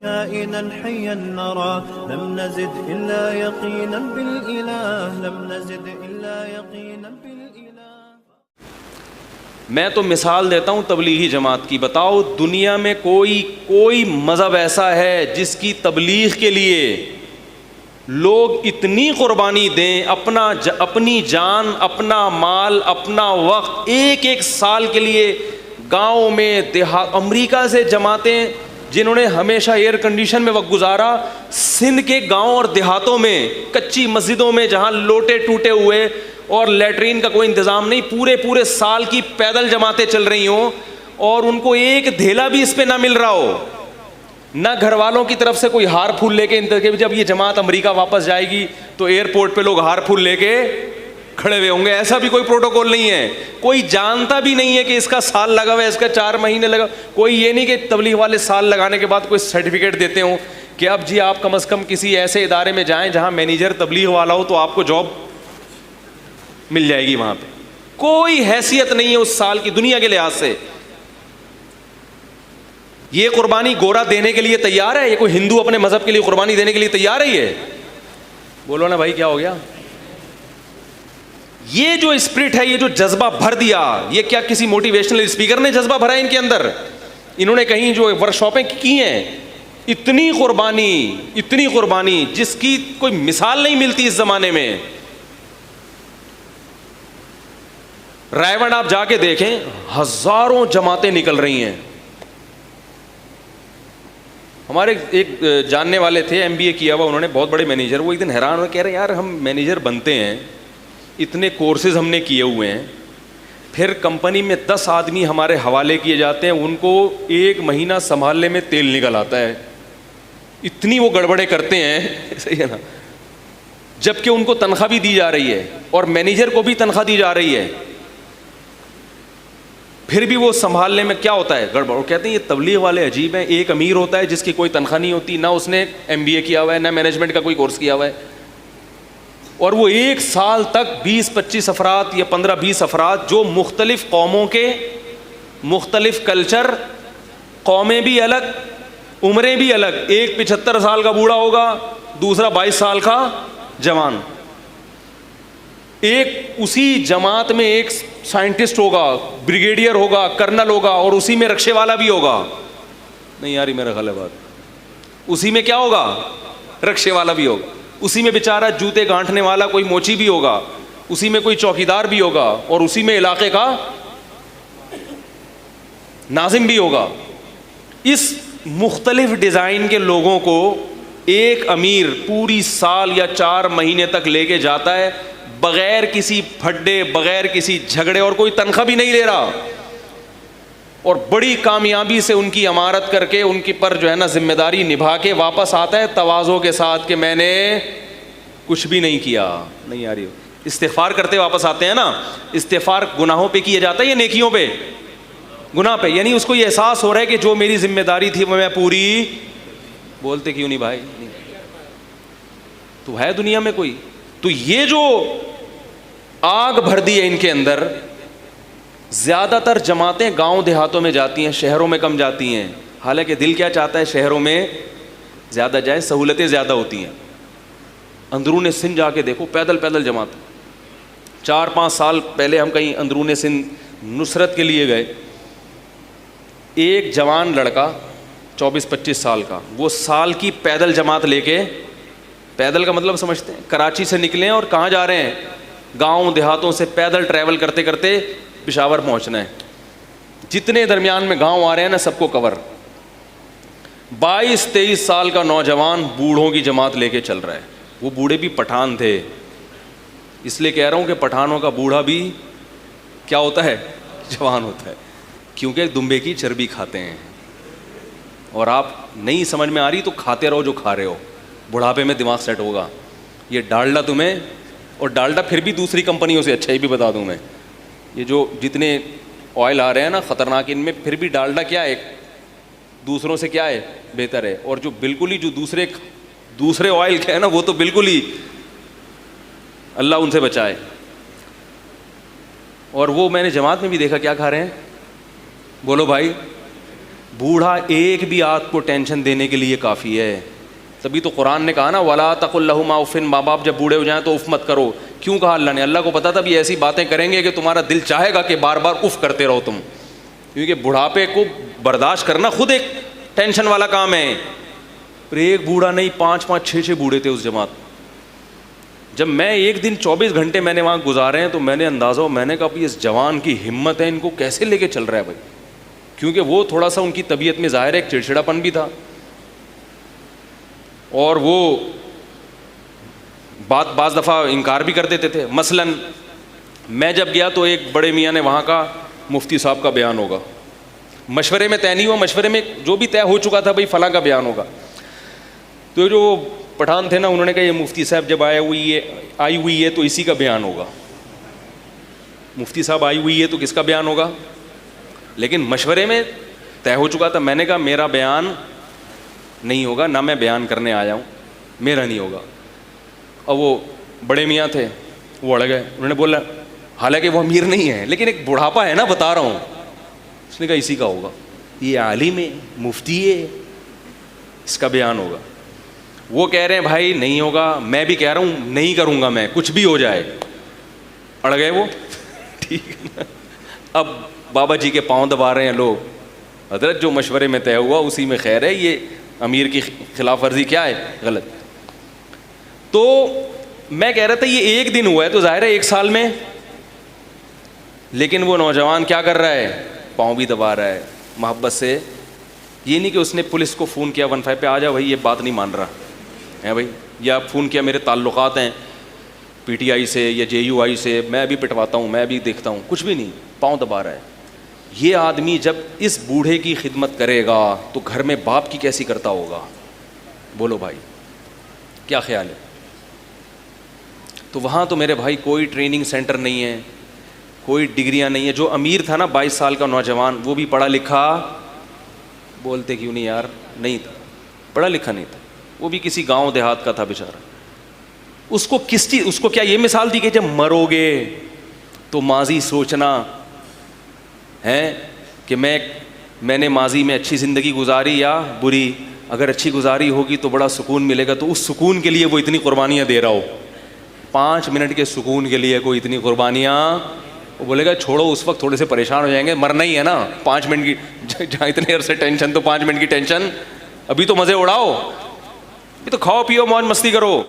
كائنا حيا نرى لم نزد إلا يقينا بالإله لم نزد إلا يقينا بالإله. میں تو مثال دیتا ہوں تبلیغی جماعت کی. بتاؤ دنیا میں کوئی مذہب ایسا ہے جس کی تبلیغ کے لیے لوگ اتنی قربانی دیں, اپنی جان, اپنا مال, اپنا وقت, ایک سال کے لیے گاؤں میں امریکہ سے جماعتیں جنہوں نے ہمیشہ ایئر کنڈیشن میں وقت گزارا, سندھ کے گاؤں اور دیہاتوں میں کچی مسجدوں میں جہاں لوٹے ٹوٹے ہوئے اور لیٹرین کا کوئی انتظام نہیں, پورے سال کی پیدل جماعتیں چل رہی ہوں اور ان کو ایک دھیلا بھی اس پہ نہ مل رہا ہو, نہ گھر والوں کی طرف سے کوئی ہار پھول لے کے جب یہ جماعت امریکہ واپس جائے گی تو ایئرپورٹ پہ لوگ ہار پھول لے کے کھڑے ہوئے ہوں گے. ایسا بھی کوئی پروٹوکول نہیں ہے. کوئی جانتا بھی نہیں ہے کہ اس کا سال لگا ہوا ہے, اس کا 4 مہینے لگا. کوئی یہ نہیں کہ تبلیغ والے سال لگانے کے بعد کوئی سرٹیفکیٹ دیتے ہوں کہ اب جی آپ کم از کم کسی ایسے ادارے میں جائیں جہاں مینیجر تبلیغ والا ہو تو آپ کو جاب مل جائے گی. وہاں پہ کوئی حیثیت نہیں ہے اس سال کی دنیا کے لحاظ سے. یہ قربانی گورا دینے کے لیے تیار ہے؟ یہ کوئی ہندو اپنے مذہب کے لیے قربانی دینے کے لیے تیار ہے؟ یہ بولو نا بھائی, کیا ہو گیا؟ یہ جو اسپرٹ ہے, یہ جو جذبہ بھر دیا, یہ کیا کسی موٹیویشنل اسپیکر نے جذبہ بھرا ان کے اندر؟ انہوں نے کہیں جو ورکشاپیں کی ہیں, اتنی قربانی جس کی کوئی مثال نہیں ملتی اس زمانے میں. رائے آپ جا کے دیکھیں, ہزاروں جماعتیں نکل رہی ہیں. ہمارے ایک جاننے والے تھے, MBA کیا ہوا انہوں نے, بہت بڑے مینیجر. وہ ایک دن حیران ہوئے, کہہ رہے یار ہم مینیجر بنتے ہیں, اتنے کورسز ہم نے کیے ہوئے ہیں, پھر کمپنی میں 10 آدمی ہمارے حوالے کیے جاتے ہیں, ان کو 1 مہینہ سنبھالنے میں تیل نکل آتا ہے, اتنی وہ گڑبڑے کرتے ہیں, صحیح ہے نا, جبکہ ان کو تنخواہ بھی دی جا رہی ہے اور مینیجر کو بھی تنخواہ دی جا رہی ہے, پھر بھی وہ سنبھالنے میں کیا ہوتا ہے گڑبڑ. وہ کہتے ہیں یہ تبلیغ والے عجیب ہیں. ایک امیر ہوتا ہے جس کی کوئی تنخواہ نہیں ہوتی, نہ اس نے MBA کیا ہوا ہے, نہ مینجمنٹ کا کوئی کورس کیا ہوا ہے, اور وہ 1 سال تک 20-25 افراد یا 15-20 افراد جو مختلف قوموں کے, مختلف کلچر, قومیں بھی الگ, عمریں بھی الگ. ایک 75 سال کا بوڑھا ہوگا, دوسرا 22 سال کا جوان. ایک اسی جماعت میں ایک سائنٹسٹ ہوگا, بریگیڈیئر ہوگا, کرنل ہوگا, اور اسی میں رکشے والا بھی ہوگا. نہیں یار میرا خیال ہے بات, اسی میں کیا ہوگا؟ رکشے والا بھی ہوگا. اسی میں بیچارہ جوتے گانٹھنے والا کوئی موچی بھی ہوگا, اسی میں کوئی چوکیدار بھی ہوگا, اور اسی میں علاقے کا ناظم بھی ہوگا. اس مختلف ڈیزائن کے لوگوں کو ایک امیر پوری سال یا 4 مہینے تک لے کے جاتا ہے, بغیر کسی پھڈے, بغیر کسی جھگڑے, اور کوئی تنخواہ بھی نہیں لے رہا, اور بڑی کامیابی سے ان کی عمارت کر کے ان کی پر جو ہے نا ذمہ داری نبھا کے واپس آتا ہے تواضع کے ساتھ کہ میں نے کچھ بھی نہیں کیا. نہیں آ رہی ہو, استغفار کرتے واپس آتے ہیں نا. استغفار گناہوں پہ کیا جاتا ہے یا نیکیوں پہ؟ گناہ پہ. یعنی اس کو یہ احساس ہو رہا ہے کہ جو میری ذمہ داری تھی وہ میں پوری, بولتے کیوں نہیں بھائی, تو ہے دنیا میں کوئی. تو یہ جو آگ بھر دی ہے ان کے اندر, زیادہ تر جماعتیں گاؤں دیہاتوں میں جاتی ہیں, شہروں میں کم جاتی ہیں. حالانکہ دل کیا چاہتا ہے شہروں میں زیادہ جائیں, سہولتیں زیادہ ہوتی ہیں. اندرون سندھ جا کے دیکھو, پیدل جماعت. 4-5 سال پہلے ہم کہیں اندرون سندھ نصرت کے لیے گئے, ایک جوان لڑکا 24-25 سال کا, وہ سال کی پیدل جماعت لے کے, پیدل کا مطلب سمجھتے ہیں, کراچی سے نکلے اور کہاں جا رہے ہیں؟ گاؤں دیہاتوں سے پیدل ٹریول کرتے کرتے پشاور پہنچنا ہے. جتنے درمیان میں گاؤں آ رہے ہیں نا سب کو کور. 22-23 سال کا نوجوان بوڑھوں کی جماعت لے کے چل رہا ہے. وہ بوڑھے بھی پٹھان تھے, اس لیے کہہ رہا ہوں کہ پٹھانوں کا بوڑھا بھی کیا ہوتا ہے؟ جوان ہوتا ہے, کیونکہ دمبے کی چربی کھاتے ہیں. اور آپ نہیں سمجھ میں آ رہی تو کھاتے رہو جو کھا رہے ہو, بڑھاپے میں دماغ سیٹ ہوگا. یہ ڈالڈا تمہیں, اور ڈالڈا پھر بھی دوسری کمپنیوں سے اچھا, ہی بھی بتا دوں میں, یہ جو جتنے آئل آ رہے ہیں نا خطرناک, ان میں پھر بھی ڈالڈا کیا ہے, دوسروں سے کیا ہے, بہتر ہے. اور جو بالکل ہی جو دوسرے آئل کے ہیں نا, وہ تو بالکل ہی اللہ ان سے بچائے. اور وہ میں نے جماعت میں بھی دیکھا کیا کھا رہے ہیں, بولو بھائی, بوڑھا ایک بھی آپ کو ٹینشن دینے کے لیے کافی ہے. تبھی تو قرآن نے کہا نا ولا تقل لہما اف. ماں باپ جب بوڑھے ہو جائیں تو اف مت کرو. کیوں کہا اللہ نے؟ اللہ کو پتا تھا بھی ایسی باتیں کریں گے کہ تمہارا دل چاہے گا کہ بار بار اف کرتے رہو تم, کیونکہ بڑھاپے کو برداشت کرنا خود ایک ٹینشن والا کام ہے. پر ایک بوڑھا نہیں, 5 6 بوڑھے تھے اس جماعت. جب میں ایک دن 24 گھنٹے میں نے وہاں گزارے ہیں تو میں نے اندازہ میں نے کہا بھی اس جوان کی ہمت ہے, ان کو کیسے لے کے چل رہا ہے بھائی. کیونکہ وہ تھوڑا سا ان کی طبیعت میں ظاہر ہے ایک چڑچڑاپن بھی تھا, اور وہ بعض دفعہ انکار بھی کر دیتے تھے. مثلاً میں جب گیا تو ایک بڑے میاں نے وہاں کا مفتی صاحب کا بیان ہوگا, مشورے میں طے نہیں ہوا, مشورے میں جو بھی طے ہو چکا تھا بھائی فلاں کا بیان ہوگا. تو جو پٹھان تھے نا, انہوں نے کہا یہ مفتی صاحب جب آئی ہوئی ہے تو اسی کا بیان ہوگا. مفتی صاحب آئی ہوئی ہے تو کس کا بیان ہوگا؟ لیکن مشورے میں طے ہو چکا تھا. میں نے کہا میرا بیان نہیں ہوگا, نہ میں بیان کرنے آیا ہوں, میرا نہیں ہوگا. اور وہ بڑے میاں تھے, وہ اڑ گئے. انہوں نے بولا حالانکہ وہ امیر نہیں ہے لیکن ایک بڑھاپا ہے نا, بتا رہا ہوں. اس نے کہا اسی کا ہوگا, یہ عالم ہے, مفتی ہے, اس کا بیان ہوگا. وہ کہہ رہے ہیں بھائی نہیں ہوگا, میں بھی کہہ رہا ہوں نہیں کروں گا میں, کچھ بھی ہو جائے. اڑ گئے وہ, ٹھیک ہے نا. اب بابا جی کے پاؤں دبا رہے ہیں لوگ, حضرت جو مشورے میں طے ہوا اسی میں خیر ہے, یہ امیر کی خلاف ورزی کیا ہے, غلط. تو میں کہہ رہا تھا یہ ایک دن ہوا ہے تو ظاہر ہے ایک سال میں, لیکن وہ نوجوان کیا کر رہا ہے, پاؤں بھی دبا رہا ہے محبت سے. یہ نہیں کہ اس نے پولیس کو فون کیا 15 پہ آ جا بھائی یہ بات نہیں مان رہا ہے بھائی, یا فون کیا میرے تعلقات ہیں پی ٹی آئی سے یا جے یو آئی سے, میں بھی پٹواتا ہوں, میں بھی دیکھتا ہوں, کچھ بھی نہیں, پاؤں دبا رہا ہے. یہ آدمی جب اس بوڑھے کی خدمت کرے گا تو گھر میں باپ کی کیسی کرتا ہوگا, بولو بھائی کیا خیال ہے. تو وہاں تو میرے بھائی کوئی ٹریننگ سینٹر نہیں ہے, کوئی ڈگریاں نہیں ہیں. جو امیر تھا نا 22 سال کا نوجوان, وہ بھی پڑھا لکھا, بولتے کیوں نہیں یار, نہیں تھا, پڑھا لکھا نہیں تھا, وہ بھی کسی گاؤں دیہات کا تھا بیچارہ. اس کو کس چیز, اس کو کیا یہ مثال دی کہ جب مرو گے تو ماضی سوچنا ہے کہ میں نے ماضی میں اچھی زندگی گزاری یا بری. اگر اچھی گزاری ہوگی تو بڑا سکون ملے گا, تو اس سکون کے لیے وہ اتنی قربانیاں دے رہا ہو. 5 منٹ کے سکون کے لیے کوئی اتنی قربانیاں, وہ بولے گا چھوڑو, اس وقت تھوڑے سے پریشان ہو جائیں گے, مرنا ہی ہے نا 5 منٹ کی, جہاں اتنے عرصے ٹینشن تو 5 منٹ کی ٹینشن, ابھی تو مزے اڑاؤ, ابھی تو کھاؤ پیو موج مستی کرو.